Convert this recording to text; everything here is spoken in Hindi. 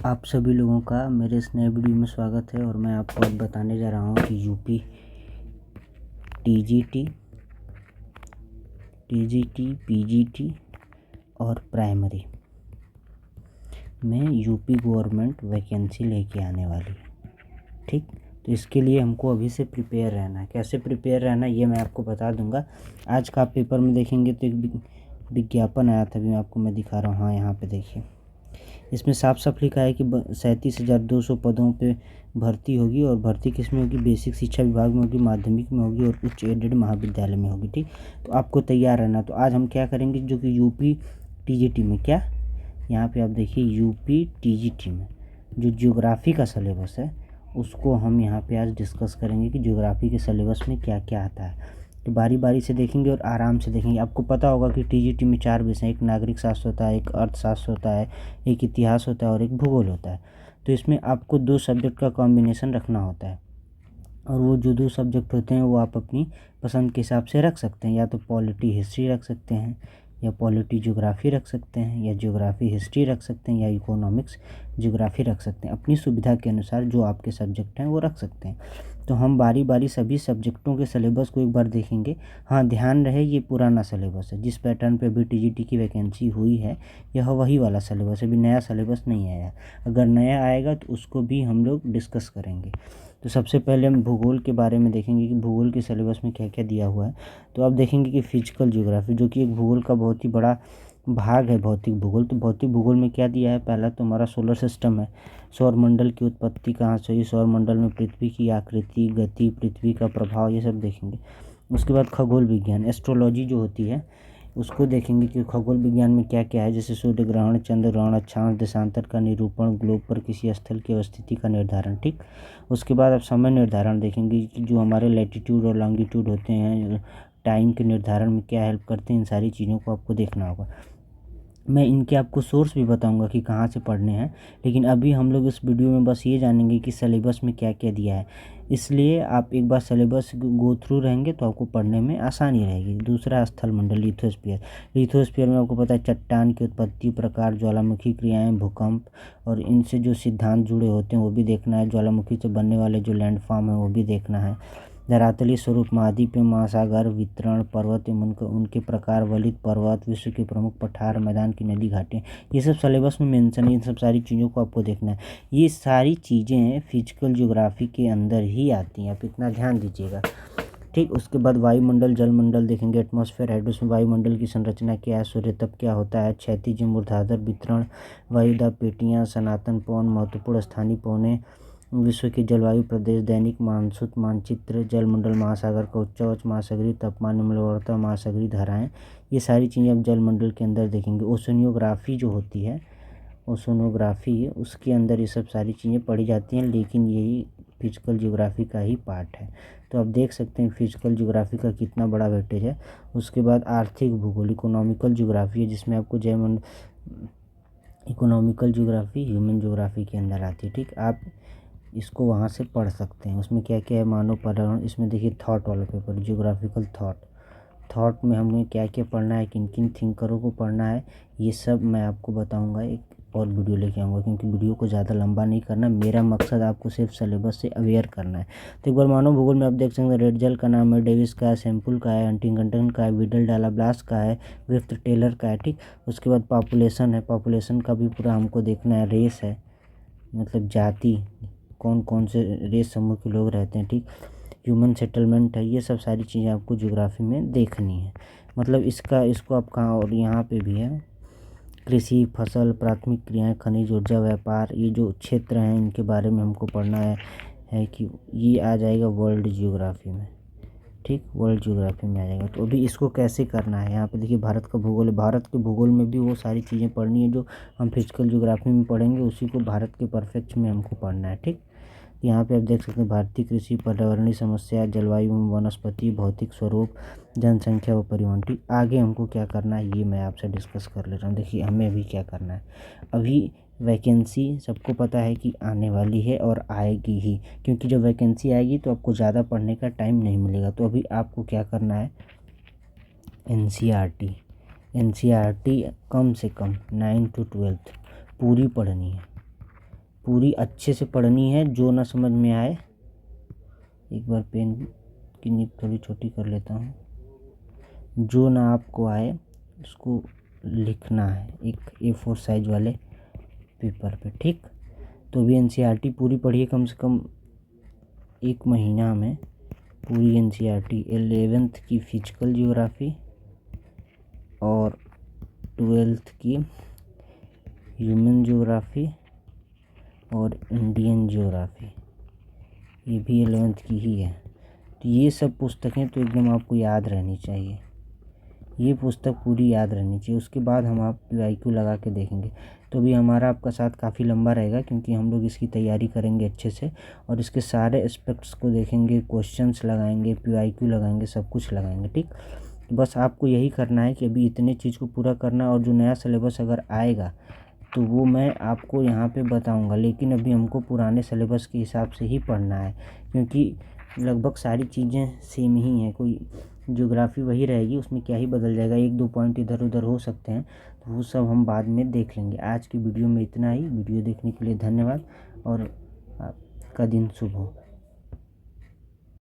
आप सभी लोगों का मेरे इस नए वीडियो में स्वागत है। और मैं आपको अब बताने जा रहा हूँ कि यूपी टीजीटी, पीजीटी और प्राइमरी में यूपी गवर्नमेंट वैकेंसी लेके आने वाली है। ठीक, तो इसके लिए हमको अभी से प्रिपेयर रहना है। कैसे प्रिपेयर रहना है ये मैं आपको बता दूंगा। आज का आप पेपर में देखेंगे तो एक विज्ञापन आया था, अभी आपको मैं दिखा रहा हूँ। हाँ, यहाँ पे देखिए, इसमें साफ साफ लिखा है कि 37,200 पदों पे भर्ती होगी। और भर्ती किस में होगी? बेसिक शिक्षा विभाग में होगी, माध्यमिक में होगी और उच्च एडेड महाविद्यालय में होगी। ठीक, तो आपको तैयार रहना। तो आज हम क्या करेंगे, जो कि यूपी टीजीटी में, क्या यहाँ पे आप देखिए, यूपी टीजीटी में जो ज्योग्राफी का सिलेबस है उसको हम यहाँ पे आज डिस्कस करेंगे कि ज्योग्राफी के सिलेबस में क्या क्या आता है। तो बारी बारी से देखेंगे और आराम से देखेंगे। आपको पता होगा कि टीजीटी में 4 विषय, एक नागरिक शास्त्र होता है, एक अर्थशास्त्र होता है, एक इतिहास होता है और एक भूगोल होता है। तो इसमें आपको 2 सब्जेक्ट का कॉम्बिनेशन रखना होता है। और वो जो 2 सब्जेक्ट होते हैं वो आप अपनी पसंद के हिसाब से रख सकते हैं। या तो पॉलिटी हिस्ट्री रख सकते हैं, या पॉलिटी ज्योग्राफी रख सकते हैं, या ज्योग्राफी हिस्ट्री रख सकते हैं, या इकोनॉमिक्स ज्योग्राफी रख सकते हैं। अपनी सुविधा के अनुसार जो आपके सब्जेक्ट हैं वो रख सकते हैं। तो हम बारी बारी सभी सब्जेक्टों के सिलेबस को एक बार देखेंगे। हाँ, ध्यान रहे ये पुराना सिलेबस है। जिस पैटर्न पे अभी टीजीटी की वैकेंसी हुई है यह वही वाला सिलेबस है, अभी नया सिलेबस नहीं आया। अगर नया आएगा तो उसको भी हम लोग डिस्कस करेंगे। तो सबसे पहले हम भूगोल के बारे में देखेंगे कि भूगोल के सिलेबस में क्या क्या दिया हुआ है। तो आप देखेंगे कि फिजिकल ज्योग्राफी, जो कि एक भूगोल का बहुत ही बड़ा भाग है, भौतिक भूगोल। तो भौतिक भूगोल में क्या दिया है? पहला तो हमारा सोलर सिस्टम है, सौरमंडल की उत्पत्ति कहाँ से हुई, सौरमंडल में पृथ्वी की आकृति, गति, पृथ्वी का प्रभाव, ये सब देखेंगे। उसके बाद खगोल विज्ञान, एस्ट्रोलॉजी जो होती है उसको देखेंगे कि खगोल विज्ञान में क्या क्या है, जैसे सूर्य ग्रहण, चंद्र ग्रहण, अक्षांश, देशांतर का निरूपण, ग्लोब पर किसी स्थल की अवस्थिति का निर्धारण। ठीक, उसके बाद आप समय निर्धारण देखेंगे कि जो हमारे लैटिट्यूड और लॉन्गिट्यूड होते हैं, टाइम के निर्धारण में क्या हेल्प करते हैं। इन सारी चीज़ों को आपको देखना होगा। मैं इनके आपको सोर्स भी बताऊंगा कि कहाँ से पढ़ने हैं। लेकिन अभी हम लोग इस वीडियो में बस ये जानेंगे कि सिलेबस में क्या क्या दिया है। इसलिए आप एक बार सिलेबस गो थ्रू रहेंगे तो आपको पढ़ने में आसानी रहेगी। दूसरा, स्थल मंडल, लिथोस्फीयर। लिथोस्फीयर में आपको पता है चट्टान की उत्पत्ति, प्रकार, ज्वालामुखी क्रियाएं, भूकंप और इनसे जो सिद्धांत जुड़े होते हैं वो भी देखना है। ज्वालामुखी से बनने वाले जो लैंडफॉर्म है वो भी देखना है। धरातलीय स्वरूप, महाद्वीप, महासागर, वितरण, पर्वत एवं उनके प्रकार, वलित पर्वत, विश्व के प्रमुख पठार, मैदान की नदी, घाटें, ये सब सिलेबस में मेंशन है। इन सब सारी चीज़ों को आपको देखना है। ये सारी चीज़ें फिजिकल ज्योग्राफी के अंदर ही आती हैं, आप इतना ध्यान दीजिएगा। ठीक, उसके बाद वायुमंडल, जलमंडल देखेंगे, एटमॉस्फेयर, हाइड्रोस्फीयर, वायुमंडल की संरचना क्या है, सूर्य तप क्या होता है, क्षैतिज ऊर्ध्वाधर वितरण, वायुदाब पेटियाँ, सनातन पवन, महत्वपूर्ण स्थानीय पवनें, विश्व की जलवायु प्रदेश, दैनिक मानसून मानचित्र, जलमंडल, महासागर का उच्चावच, महासागरीय तापमान, निम्नवर्ता, महासागरीय धाराएं, ये सारी चीज़ें आप जलमंडल के अंदर देखेंगे। ओशनियोग्राफी जो होती है, ओशनोग्राफी, उसके अंदर ये सब सारी चीज़ें पढ़ी जाती हैं, लेकिन यही फिजिकल ज्योग्राफी का ही पार्ट है। तो आप देख सकते हैं फिजिकल ज्योग्राफी का कितना बड़ा वेटेज है। उसके बाद आर्थिक भूगोल, इकोनॉमिकल ज्योग्राफी है, जिसमें आपको इकोनॉमिकल ज्योग्राफी ह्यूमन ज्योग्राफी के अंदर आती है। ठीक, आप इसको वहाँ से पढ़ सकते हैं। उसमें क्या क्या है, मानव पर्यावरण। इसमें देखिए थॉट वाला पेपर, ज्योग्राफिकल थॉट में हमें क्या क्या पढ़ना है, किन किन थिंकरों को पढ़ना है, ये सब मैं आपको बताऊंगा। एक और वीडियो लेके आऊँगा, क्योंकि वीडियो को ज़्यादा लंबा नहीं करना। मेरा मकसद आपको सिर्फ सिलेबस से अवेयर करना है। तो एक बार मानव भूगोल में आप देख सकते हैं, रेड जेल का नाम है, डेविस का है, सैम्पल का है, हंटिंगटन का है, विडल डाला ब्लास का है, ग्रिफ्थ टेलर का है। ठीक, उसके बाद पॉपुलेशन है, पॉपुलेशन का भी पूरा हमको देखना है। रेस है, मतलब जाति, कौन कौन से रेस समूह के लोग रहते हैं। ठीक, ह्यूमन सेटलमेंट है, ये सब सारी चीज़ें आपको ज्योग्राफी में देखनी है। मतलब इसको आप कहाँ, और यहाँ पे भी है, कृषि, फसल, प्राथमिक क्रियाएं, खनिज, ऊर्जा, व्यापार, ये जो क्षेत्र हैं इनके बारे में हमको पढ़ना है कि ये आ जाएगा वर्ल्ड ज्योग्राफी में। ठीक, वर्ल्ड ज्योग्राफी में आ जाएगा। तो अभी इसको कैसे करना है, यहाँ पे देखिए भारत का भूगोल है। भारत के भूगोल में भी वो सारी चीज़ें पढ़नी है जो हम फिजिकल ज्योग्राफी में पढ़ेंगे, उसी को भारत के परफेक्ट में हमको पढ़ना है। ठीक, यहाँ पे आप देख सकते हैं भारतीय कृषि, पर्यावरणीय समस्या, जलवायु एवं वनस्पति, भौतिक स्वरूप, जनसंख्या व परिवहन। ठीक, आगे हमको क्या करना है ये मैं आपसे डिस्कस कर ले रहा हूँ। देखिए हमें अभी क्या करना है। अभी वैकेंसी सबको पता है कि आने वाली है और आएगी ही, क्योंकि जब वैकेंसी आएगी तो आपको ज़्यादा पढ़ने का टाइम नहीं मिलेगा। तो अभी आपको क्या करना है, एनसीईआरटी कम से कम 9 to 12 पूरी पढ़नी है। पूरी अच्छे से पढ़नी है। जो ना समझ में आए, एक बार पेन की निब थोड़ी छोटी कर लेता हूँ, जो ना आपको आए उसको लिखना है एक A4 साइज वाले पेपर पे, ठीक। तो भी NCERT पूरी पढ़िए, कम से कम 1 महीना में पूरी NCERT 11th की फिजिकल ज्योग्राफी और 12th की ह्यूमन ज्योग्राफी और इंडियन ज्योग्राफी, ये भी 11th की ही है। तो ये सब पुस्तकें तो एकदम आपको याद रहनी चाहिए, ये पुस्तक पूरी याद रहनी चाहिए। उसके बाद हम आप PYQ लगा के देखेंगे। तो अभी हमारा आपका साथ काफ़ी लंबा रहेगा, क्योंकि हम लोग इसकी तैयारी करेंगे अच्छे से और इसके सारे एस्पेक्ट्स को देखेंगे, क्वेश्चंस लगाएंगे, PYQ लगाएंगे, सब कुछ लगाएंगे, ठीक। बस आपको यही करना है कि अभी इतने चीज़ को पूरा करना है, और जो नया सिलेबस अगर आएगा तो वो मैं आपको यहाँ पे बताऊँगा। लेकिन अभी हमको पुराने सिलेबस के हिसाब से ही पढ़ना है, क्योंकि लगभग सारी चीज़ें सेम ही हैं। कोई ज्योग्राफी वही रहेगी, उसमें क्या ही बदल जाएगा, 1-2 पॉइंट इधर उधर हो सकते हैं, तो वो सब हम बाद में देख लेंगे। आज की वीडियो में इतना ही। वीडियो देखने के लिए धन्यवाद और आपका दिन शुभ हो।